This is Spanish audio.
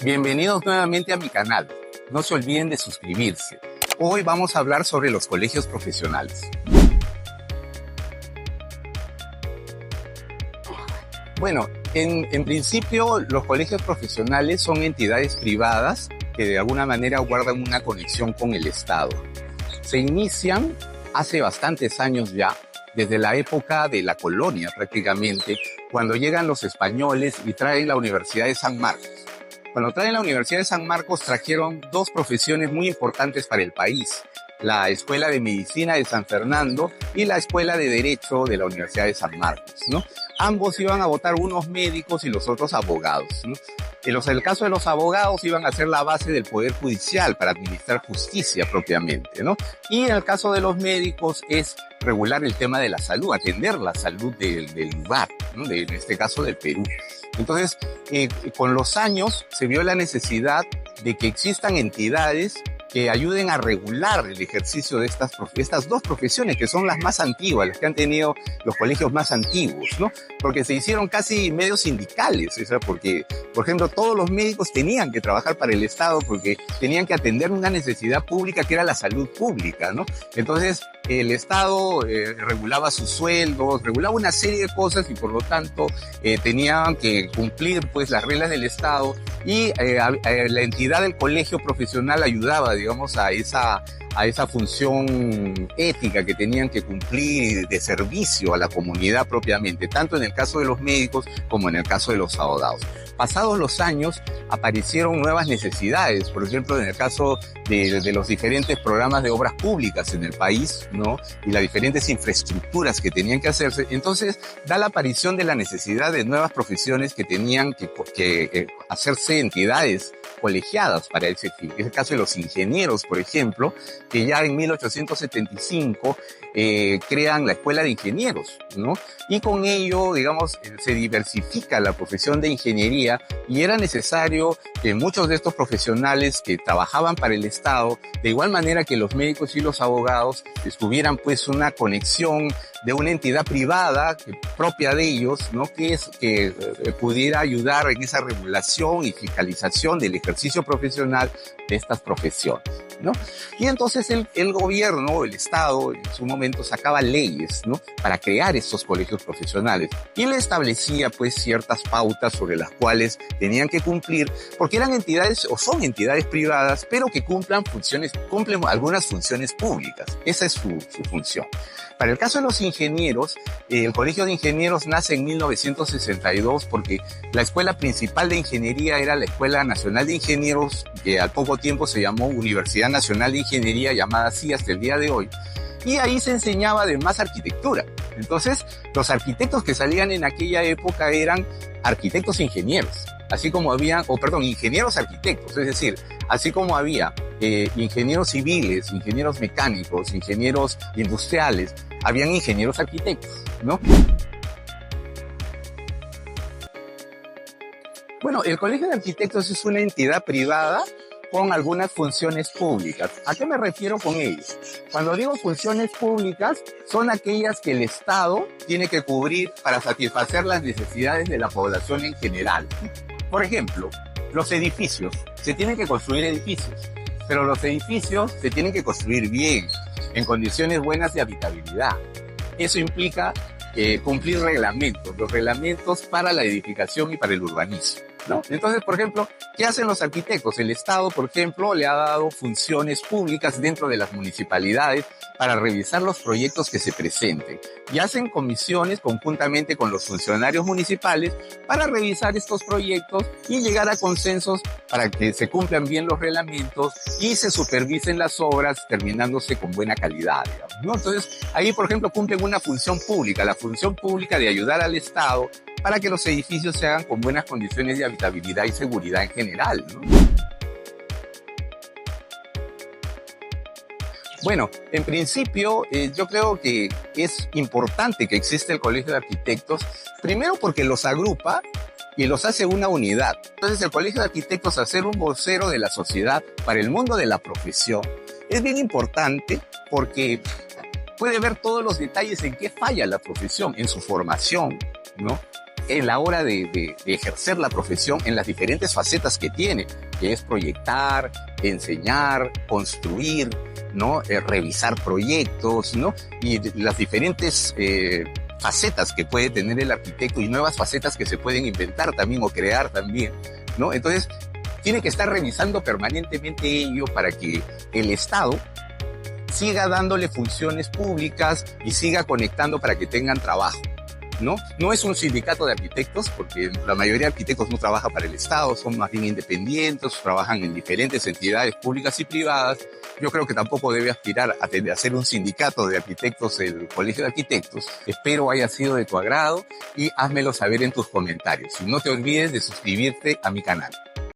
Bienvenidos nuevamente a mi canal. No se olviden de suscribirse. Hoy vamos a hablar sobre los colegios profesionales. Bueno, en principio los colegios profesionales son entidades privadas que de alguna manera guardan una conexión con el Estado. Se inician hace bastantes años ya, desde la época de la colonia prácticamente, cuando llegan los españoles y traen la Universidad de San Marcos. Cuando traen la Universidad de San Marcos trajeron dos profesiones muy importantes para el país: la Escuela de Medicina de San Fernando y la Escuela de Derecho de la Universidad de San Marcos, ¿no? Ambos iban a votar unos médicos y los otros abogados, ¿no? En el caso de los abogados iban a ser la base del Poder Judicial para administrar justicia propiamente, ¿no? Y en el caso de los médicos es regular el tema de la salud, atender la salud del lugar, ¿no? En este caso del Perú. Entonces, con los años se vio la necesidad de que existan entidades que ayuden a regular el ejercicio de estas dos profesiones, que son las más antiguas, las que han tenido los colegios más antiguos, ¿no? Porque se hicieron casi medios sindicales, o sea, porque, por ejemplo, todos los médicos tenían que trabajar para el Estado porque tenían que atender una necesidad pública que era la salud pública, ¿no? Entonces, el Estado regulaba sus sueldos, regulaba una serie de cosas y por lo tanto tenían que cumplir pues las reglas del Estado y la entidad del colegio profesional ayudaba, digamos, a esa función ética que tenían que cumplir de servicio a la comunidad propiamente, tanto en el caso de los médicos como en el caso de los abogados. Pasados los años aparecieron nuevas necesidades, por ejemplo, en el caso de los diferentes programas de obras públicas en el país, ¿no? Y las diferentes infraestructuras que tenían que hacerse. Entonces, da la aparición de la necesidad de nuevas profesiones que tenían que hacerse entidades colegiadas para ese fin. Es el caso de los ingenieros, por ejemplo, que ya en 1875 crean la Escuela de Ingenieros, ¿no? Y con ello, digamos, se diversifica la profesión de ingeniería y era necesario que muchos de estos profesionales que trabajaban para el Estado, de igual manera que los médicos y los abogados, tuvieran pues una conexión de una entidad privada propia de ellos, ¿no? Que pudiera ayudar en esa regulación y fiscalización del ejercicio profesional de estas profesiones, ¿no? Y entonces el gobierno, el Estado, en su momento sacaba leyes, ¿no? Para crear estos colegios profesionales y le establecía pues ciertas pautas sobre las cuales tenían que cumplir, porque eran entidades o son entidades privadas, pero que cumplen algunas funciones públicas. Esa es su función. Para el caso de los ingenieros, el Colegio de Ingenieros nace en 1962 porque la escuela principal de ingeniería era la Escuela Nacional de Ingenieros, que al poco tiempo se llamó Universidad Nacional de Ingeniería, llamada así hasta el día de hoy. Y ahí se enseñaba además arquitectura. Entonces, los arquitectos que salían en aquella época eran arquitectos ingenieros, así como ingenieros arquitectos, es decir, así como había ingenieros civiles, ingenieros mecánicos, ingenieros industriales, habían ingenieros arquitectos, ¿no? Bueno, el Colegio de Arquitectos es una entidad privada con algunas funciones públicas. ¿A qué me refiero con ello? Cuando digo funciones públicas, son aquellas que el Estado tiene que cubrir para satisfacer las necesidades de la población en general. Por ejemplo, los edificios. Se tienen que construir edificios, pero los edificios se tienen que construir bien, en condiciones buenas de habitabilidad. Eso implica cumplir reglamentos, los reglamentos para la edificación y para el urbanismo, ¿no? Entonces, por ejemplo, ¿qué hacen los arquitectos? El Estado, por ejemplo, le ha dado funciones públicas dentro de las municipalidades para revisar los proyectos que se presenten. Y hacen comisiones conjuntamente con los funcionarios municipales para revisar estos proyectos y llegar a consensos para que se cumplan bien los reglamentos y se supervisen las obras terminándose con buena calidad, digamos, ¿no? Entonces, ahí, por ejemplo, cumplen una función pública, la función pública de ayudar al Estado para que los edificios se hagan con buenas condiciones de habitabilidad y seguridad en general, ¿no? Bueno, en principio yo creo que es importante que exista el Colegio de Arquitectos, primero porque los agrupa y los hace una unidad. Entonces el Colegio de Arquitectos, al ser un vocero de la sociedad para el mundo de la profesión, es bien importante porque puede ver todos los detalles en qué falla la profesión, en su formación, ¿no? en la hora de ejercer la profesión en las diferentes facetas que tiene, que es proyectar, enseñar, construir, ¿no? Revisar proyectos, ¿no? Y las diferentes facetas que puede tener el arquitecto y nuevas facetas que se pueden inventar también o crear también, ¿no? Entonces, tiene que estar revisando permanentemente ello para que el Estado siga dándole funciones públicas y siga conectando para que tengan trabajo, ¿no? No es un sindicato de arquitectos, porque la mayoría de arquitectos no trabaja para el Estado, son más bien independientes, trabajan en diferentes entidades públicas y privadas. Yo creo que tampoco debe aspirar a hacer un sindicato de arquitectos el Colegio de Arquitectos. Espero haya sido de tu agrado y házmelo saber en tus comentarios. Y no te olvides de suscribirte a mi canal.